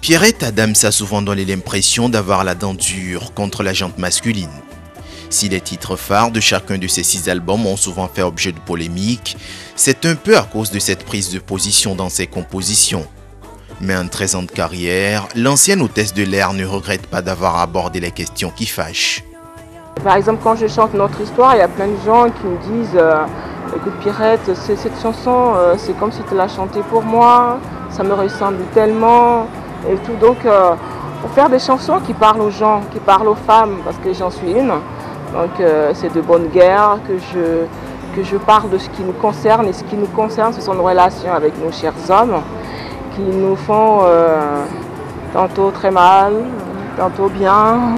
Pierrette Adams a souvent donné l'impression d'avoir la dent dure contre la jante masculine. Si les titres phares de chacun de ces 6 albums ont souvent fait objet de polémiques, c'est un peu à cause de cette prise de position dans ses compositions. Mais en 13 ans de carrière, l'ancienne hôtesse de l'air ne regrette pas d'avoir abordé les questions qui fâchent. Par exemple, quand je chante notre histoire, il y a plein de gens qui me disent écoute Pierrette, cette chanson, c'est comme si tu l'as chantée pour moi, ça me ressemble tellement et tout. Donc, pour faire des chansons qui parlent aux gens, qui parlent aux femmes, parce que j'en suis une. Donc, c'est de bonne guerre que je parle de ce qui nous concerne. Et ce qui nous concerne, ce sont nos relations avec nos chers hommes qui nous font tantôt très mal, tantôt bien.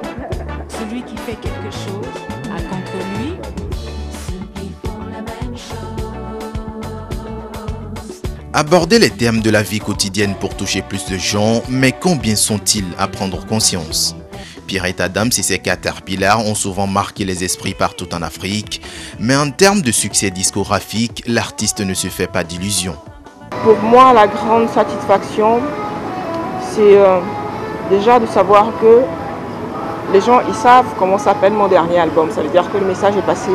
Celui qui fait quelque chose a contre lui ceux qui font la même chose. Aborder les thèmes de la vie quotidienne pour toucher plus de gens, mais combien sont-ils à prendre conscience? Pierrette Adams et ses Caterpillars ont souvent marqué les esprits partout en Afrique, mais en termes de succès discographique, l'artiste ne se fait pas d'illusions. Pour moi, la grande satisfaction, c'est déjà de savoir que les gens, ils savent comment s'appelle mon dernier album. Ça veut dire que le message est passé.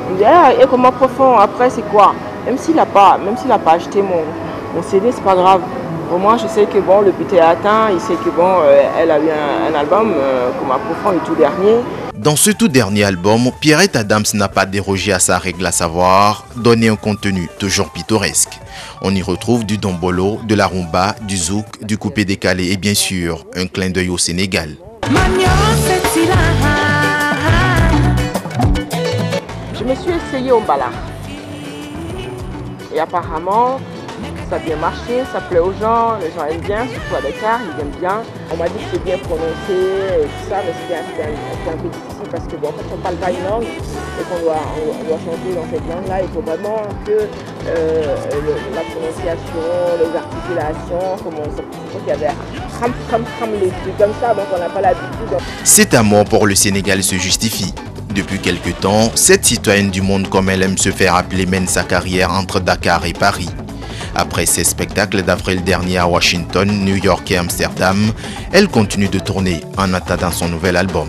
On me dit, ah, et comment profond, après c'est quoi? Même s'il n'a pas acheté mon CD, c'est pas grave. Au moins, je sais que bon, le but est atteint. Il sait que bon, elle a eu un album comme profond, le tout dernier. Dans ce tout dernier album, Pierrette Adams n'a pas dérogé à sa règle, à savoir donner un contenu toujours pittoresque. On y retrouve du dombolo, de la rumba, du zouk, du coupé décalé et bien sûr, un clin d'œil au Sénégal. Je me suis essayée au mbala. Et apparemment, ça a bien marché, ça plaît aux gens aiment bien, surtout à Dakar, ils aiment bien. On m'a dit que c'est bien prononcé et tout ça, mais c'était un peu difficile parce que bon, quand on parle pas une langue et qu'on doit chanter dans cette langue-là, il faut vraiment que la prononciation, les articulations, comment ça, il y avait les trucs comme ça, donc on n'a pas l'habitude. Cet amour pour le Sénégal se justifie. Depuis quelque temps, cette citoyenne du monde comme elle aime se faire appeler mène sa carrière entre Dakar et Paris. Après ses spectacles d'avril dernier à Washington, New York et Amsterdam, elle continue de tourner en attendant son nouvel album.